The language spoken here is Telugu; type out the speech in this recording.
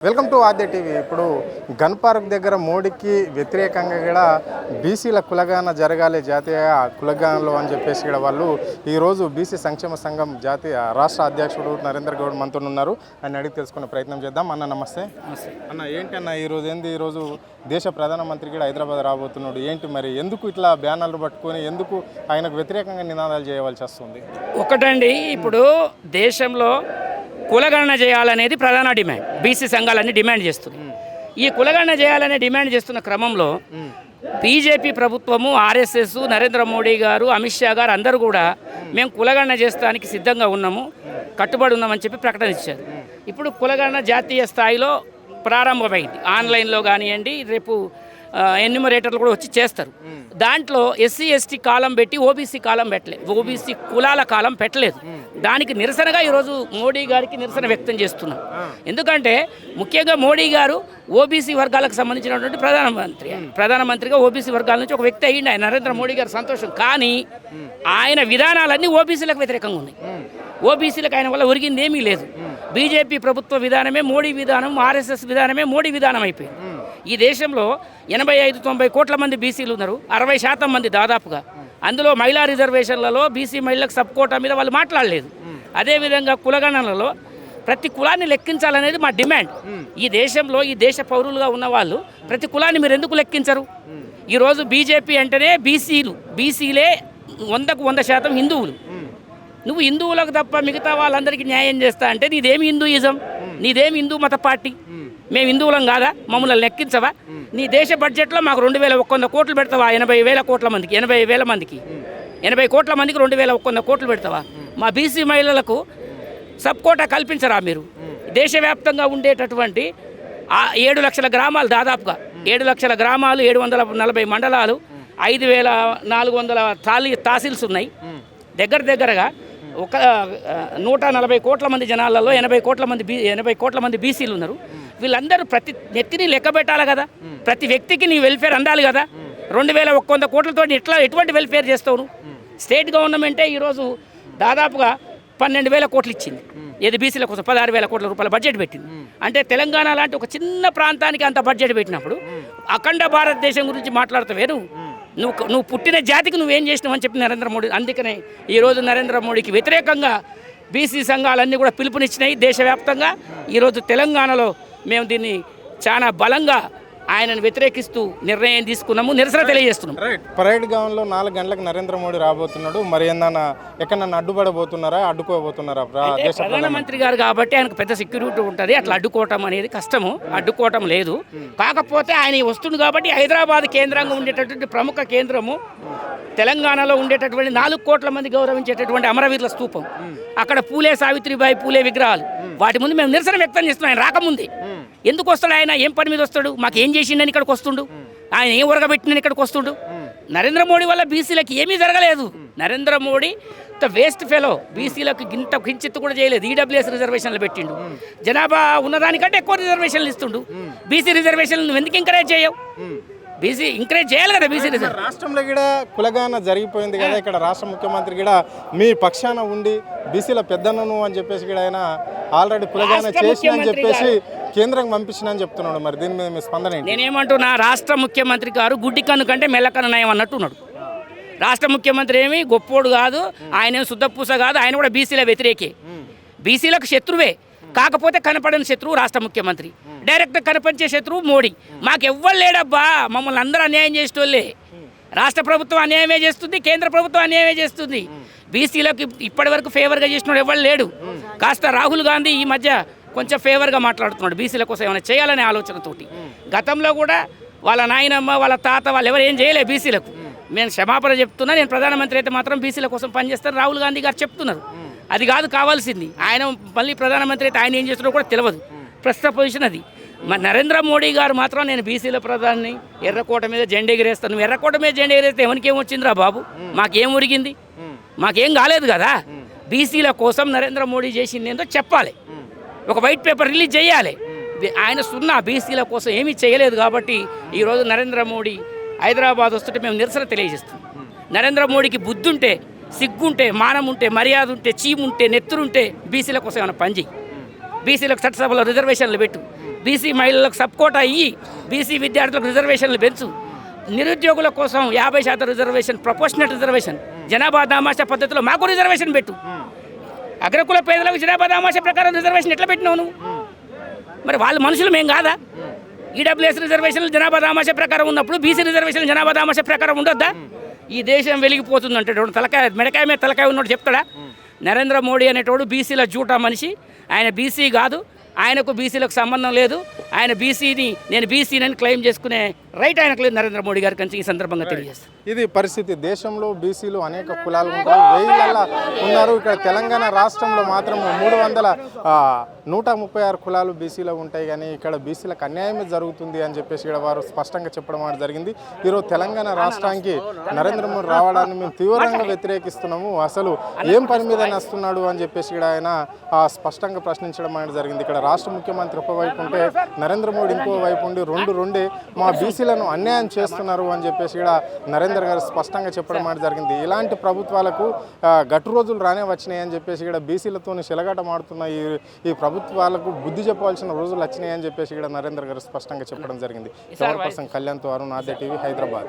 Welcome to Aadya TV. ఇప్పుడు గన్ పార్క్ దగ్గర మోడీకి వ్యతిరేకంగా కూడా బీసీల కులగాన జరగాలి జాతీయ కులగానలో అని చెప్పేసి కూడా వాళ్ళు ఈరోజు బీసీ సంక్షేమ సంఘం జాతీయ రాష్ట్ర అధ్యక్షుడు నరేంద్ర గౌడ్ మనతో ఉన్నారు. ఆయన అడిగి తెలుసుకునే ప్రయత్నం చేద్దాం. అన్న నమస్తే. అన్న ఏంటి అన్న ఈరోజు దేశ ప్రధానమంత్రి కూడా హైదరాబాద్ రాబోతున్నాడు. ఏంటి మరి ఎందుకు ఇట్లా బ్యానర్లు పట్టుకొని ఎందుకు ఆయనకు వ్యతిరేకంగా నినాదాలు చేయవలసి వస్తుంది? ఒకటండి, ఇప్పుడు దేశంలో కులగణన చేయాలనేది ప్రధాన డిమాండ్. బీసీ సంఘాలన్నీ డిమాండ్ చేస్తున్నాయి. ఈ కులగణన చేయాలనే డిమాండ్ చేస్తున్న క్రమంలో బీజేపీ ప్రభుత్వము, ఆర్ఎస్ఎస్, నరేంద్ర మోడీ గారు, అమిత్ షా గారు అందరూ కూడా మేము కులగణన చేస్తానికి సిద్ధంగా ఉన్నాము, కట్టుబడి ఉన్నామని చెప్పి ప్రకటన ఇచ్చారు. ఇప్పుడు కులగణన జాతీయ స్థాయిలో ప్రారంభమైంది. ఆన్లైన్లో కానివ్వండి, రేపు ఎన్యూమరేటర్లు కూడా వచ్చి చేస్తారు. దాంట్లో ఎస్సీ ఎస్టీ కాలం పెట్టి ఓబీసీ కాలం పెట్టలేదు, ఓబీసీ కులాల కాలం పెట్టలేదు. దానికి నిరసనగా ఈరోజు మోడీ గారికి నిరసన వ్యక్తం చేస్తున్నాం. ఎందుకంటే ముఖ్యంగా మోడీ గారు ఓబీసీ వర్గాలకు సంబంధించినటువంటి ప్రధానమంత్రిగా ఓబీసీ వర్గాల నుంచి ఒక వ్యక్తి అయ్యింది ఆయన నరేంద్ర మోడీ గారు, సంతోషం. కానీ ఆయన విధానాలన్నీ ఓబీసీలకు వ్యతిరేకంగా ఉన్నాయి. ఓబీసీలకు ఆయన వల్ల ఒరిగింది ఏమీ లేదు. బీజేపీ ప్రభుత్వ విధానమే మోడీ విధానం, ఆర్ఎస్ఎస్ విధానమే మోడీ విధానం అయిపోయింది. ఈ దేశంలో 85-90 కోట్ల మంది బీసీలు ఉన్నారు, 60% మంది దాదాపుగా. అందులో మహిళా రిజర్వేషన్లలో బీసీ మహిళలకు సబ్ కోటా మీద వాళ్ళు మాట్లాడలేదు. అదేవిధంగా కులగణనలలో ప్రతి కులాన్ని లెక్కించాలనేది మా డిమాండ్. ఈ దేశంలో ఈ దేశ పౌరులుగా ఉన్న వాళ్ళు ప్రతి కులాన్ని మీరు ఎందుకు లెక్కించరు? ఈరోజు బీజేపీ అంటేనే బీసీలే 100% హిందువులు. నువ్వు హిందువులకు తప్ప మిగతా వాళ్ళందరికీ న్యాయం చేస్తా అంటే నీదేమి హిందూయిజం? నీదేమి హిందూ మత పార్టీ? మేము హిందువులం కాదా? మమ్మల్ని లెక్కించవా? నీ దేశ బడ్జెట్లో మాకు 2100 కోట్లు పెడతావా? 80,000 కోట్ల మందికి 80,000 మందికి 80 కోట్ల మందికి 2100 కోట్లు పెడతావా? మా బీసీ మహిళలకు సబ్ కోటా కల్పించరా మీరు? దేశవ్యాప్తంగా ఉండేటటువంటి 7 లక్షల గ్రామాలు, దాదాపుగా 7 లక్షల గ్రామాలు, 740 మండలాలు, 5,400 తహసీల్స్ ఉన్నాయి. దగ్గరగా 140 కోట్ల మంది జనాలలో 80 కోట్ల మంది బీసీలు ఉన్నారు. వీళ్ళందరూ ప్రతి నెత్తిని లెక్క పెట్టాలి కదా. ప్రతి వ్యక్తికి నీ వెల్ఫేర్ అందాలి కదా. 2,100 కోట్లతో ఎటువంటి వెల్ఫేర్ చేస్తావు? స్టేట్ గవర్నమెంటే ఈరోజు దాదాపుగా 12,000 కోట్లు ఇచ్చింది. ఏది బీసీల కోసం 16,000 కోట్ల రూపాయల బడ్జెట్ పెట్టింది. అంటే తెలంగాణ లాంటి ఒక చిన్న ప్రాంతానికి అంత బడ్జెట్ పెట్టినప్పుడు అఖండ భారతదేశం గురించి మాట్లాడుతావే నువ్వు పుట్టిన జాతికి నువ్వేం చేసినావు అని చెప్పి నరేంద్ర మోడీ. అందుకనే ఈరోజు నరేంద్ర మోడీకి వ్యతిరేకంగా బీసీ సంఘాలన్నీ కూడా పిలుపునిచ్చినాయి దేశవ్యాప్తంగా. ఈరోజు తెలంగాణలో మేము దీన్ని చాలా బలంగా ఆయనను వ్యతిరేకిస్తూ నిర్ణయం తీసుకున్నాము, నిరసన తెలియజేస్తున్నాం. పరేడ్ గ్రౌండ్లో 4 గంటలకు నరేంద్ర మోడీ రాబోతున్నాడు. మరి ఏమన్నా ఎక్కడన్నా అడ్డుపడబోతున్నారా, అడ్డుకోబోతున్నారా? ప్రధానమంత్రి గారు కాబట్టి ఆయనకు పెద్ద సెక్యూరిటీ ఉంటుంది. అట్లా అడ్డుకోవటం అనేది కష్టము, అడ్డుకోవటం లేదు. కాకపోతే ఆయన వస్తుంది కాబట్టి హైదరాబాద్ కేంద్రంగా ఉండేటటువంటి ప్రముఖ కేంద్రము, తెలంగాణలో ఉండేటటువంటి 4 కోట్ల మంది గౌరవించేటటువంటి అమరవీరుల స్తూపం, అక్కడ పూలే సావిత్రిబాయి పూలే విగ్రహాలు, వాటి ముందు మేము నిరసన వ్యక్తం చేస్తున్నాం. ఆయన రాకముంది ఎందుకు వస్తాడు? ఆయన ఏం పని మీద వస్తాడు? మాకేం చేసిండని ఇక్కడికి వస్తుండు? ఆయన ఏం ఉరగబెట్టిందని ఇక్కడికి వస్తుండు? నరేంద్ర మోడీ వల్ల బీసీలకు ఏమీ జరగలేదు. నరేంద్ర మోడీ వేస్ట్ ఫెలో, బీసీలకు కించిత్తు కూడా చేయలేదు. ఈడబ్ల్యూఎస్ రిజర్వేషన్లు పెట్టిండు, జనాభా ఉన్నదానికంటే ఎక్కువ రిజర్వేషన్లు ఇస్తుండు. బీసీ రిజర్వేషన్లు నువ్వు ఎందుకు ఎంకరేజ్ చేయవు? బీసీ ఎంకరేజ్ చేయాలి కదా. బీసీ రాష్ట్రంలో కూడా కులగాన జరిగిపోయింది కదా. ఇక్కడ రాష్ట్ర ముఖ్యమంత్రి కూడా మీ పక్షాన ఉండి బీసీల పెద్దనను అని చెప్పేసి కూడా ఆయన ఆల్రెడీ కులగాన చేసిన అని చెప్పేసి కేంద్రం పంపించిన అని చెప్తున్నాడు. మరి దీని మీద మీ స్పందన ఏంటి? నేనేమంటున్నా, రాష్ట్ర ముఖ్యమంత్రి గారు గుడ్డి కన్ను కంటే మెల్లకన్ను నయం అన్నట్టున్నాడు. రాష్ట్ర ముఖ్యమంత్రి ఏమి గొప్పోడు కాదు, ఆయన శుద్ధపూస కాదు, ఆయన కూడా బీసీల వ్యతిరేకే, బీసీలకు శత్రువే. కాకపోతే కనపడని శత్రువు రాష్ట్ర ముఖ్యమంత్రి, డైరెక్ట్ కనిపించే శత్రువు మోడీ. మాకెవ్వరు లేడబ్బా, మమ్మల్ని అందరూ అన్యాయం చేసేటోళ్ళే. రాష్ట్ర ప్రభుత్వం అన్యాయమే చేస్తుంది, కేంద్ర ప్రభుత్వం అన్యాయమే చేస్తుంది. బీసీలకు ఇప్పటి వరకు ఫేవర్గా చేసినాడు ఎవరు లేడు. కాస్త రాహుల్ గాంధీ ఈ మధ్య కొంచెం ఫేవర్గా మాట్లాడుతున్నాడు, బీసీల కోసం ఏమైనా చేయాలనే ఆలోచనతోటి. గతంలో కూడా వాళ్ళ నాయనమ్మ, వాళ్ళ తాత వాళ్ళు ఎవరు ఏం చేయలే బీసీలకు. నేను క్షమాపణ చెప్తున్నా, నేను ప్రధానమంత్రి అయితే మాత్రం బీసీల కోసం పనిచేస్తాను రాహుల్ గాంధీ గారు చెప్తున్నారు. అది కాదు కావాల్సింది. ఆయన మళ్ళీ ప్రధానమంత్రి అయితే ఆయన ఏం చేస్తున్నారో కూడా తెలియదు, ప్రస్తుత పొజిషన్ అది. మరి నరేంద్ర మోడీ గారు మాత్రం నేను బీసీల ప్రధాని, ఎర్రకోట మీద జెండా ఎగిరేస్తాను. నువ్వు ఎర్రకోట మీద జెండా ఎగిరేస్తే ఎవరికేం వచ్చిందిరా బాబు? మాకేం ఒరిగింది? మాకేం కాలేదు కదా. బీసీల కోసం నరేంద్ర మోడీ చేసింది ఏందో చెప్పాలి, ఒక వైట్ పేపర్ రిలీజ్ చేయాలి. ఆయన సున్నా బీసీల కోసం ఏమీ చేయలేదు. కాబట్టి ఈరోజు నరేంద్ర మోడీ హైదరాబాద్ వస్తుంటే మేము నిరసన తెలియజేస్తాం. నరేంద్ర మోడీకి బుద్ధి ఉంటే, సిగ్గుంటే, మానం ఉంటే, మర్యాద ఉంటే, చీముంటే, నెత్తురుంటే బీసీల కోసం ఏమైనా పని చేయి. బీసీలకు చట్టసభలో రిజర్వేషన్లు పెట్టు. బీసీ మహిళలకు సబ్కోటా అయ్యి బీసీ విద్యార్థులకు రిజర్వేషన్లు పెంచు, నిరుద్యోగుల కోసం 50% రిజర్వేషన్, ప్రపోర్షనల్ రిజర్వేషన్, జనాభా దామాషా పద్ధతిలో మాకు రిజర్వేషన్ పెట్టు. అగ్రకుల పేదలకు జనాభా దామాషా ప్రకారం రిజర్వేషన్ ఎట్లా పెట్టినావు నువ్వు? మరి వాళ్ళు మనుషులు మేము కాదా? ఈడబ్ల్యూఎస్ రిజర్వేషన్లు జనాభా దామాషా ప్రకారం ఉన్నప్పుడు బీసీ రిజర్వేషన్ జనాభా దామాషా ప్రకారం ఉండొద్దా? ఈ దేశం వెలిగిపోతుందంటే తలకాయ మెడకాయ మీద తలకాయ ఉన్నోడు చెప్తాడా? నరేంద్ర మోడీ అనేటోడు బీసీల జూటా మనిషి. ఆయన బీసీ కాదు, ఆయనకు బీసీలకు సంబంధం లేదు. ఆయన నేను బీసీని క్లెయిమ్ చేసుకునే రైట్ ఆయనకు లేదు. నరేంద్ర మోడీ గారికి ఈ సందర్భంగా తెలియజేస్తాను. ఇది పరిస్థితి. దేశంలో బీసీలు అనేక కులాలు ఉంటారు, వేయిలల్లా ఉన్నారు. ఇక్కడ తెలంగాణ రాష్ట్రంలో మాత్రం 136 కులాలు బీసీలో ఉంటాయి. కానీ ఇక్కడ బీసీలకు అన్యాయమే జరుగుతుంది అని చెప్పేసి ఇక్కడ వారు స్పష్టంగా చెప్పడం అనేది జరిగింది. ఈరోజు తెలంగాణ రాష్ట్రానికి నరేంద్ర మోడీ రావడాన్ని మేము తీవ్రంగా వ్యతిరేకిస్తున్నాము. అసలు ఏం పని మీద వస్తున్నాడు అని చెప్పేసి ఇక్కడ ఆయన స్పష్టంగా ప్రశ్నించడం అనేది జరిగింది. ఇక్కడ రాష్ట్ర ముఖ్యమంత్రి ఒకవైపు ఉంటే నరేంద్ర మోడీ ఇంకో వైపు ఉండి రెండే మా బీసీలను అన్యాయం చేస్తున్నారు అని చెప్పేసి ఇక్కడ నరేంద్ర గారు స్పష్టంగా చెప్పడం అనేది జరిగింది. ఇలాంటి ప్రభుత్వాలకు గట్టు రోజులు రానే వచ్చినాయి అని చెప్పేసి ఇక్కడ బీసీలతో చెలగాట మాడుతున్న ఈ ప్రభుత్వాలకు బుద్ధి చెప్పవలసిన రోజులు వచ్చినాయి అని చెప్పేసి ఇక్కడ నరేంద్ర గారు స్పష్టంగా చెప్పడం జరిగింది. కళ్యాణ్తో అరుణ్, ఆద్య టీవీ, హైదరాబాద్.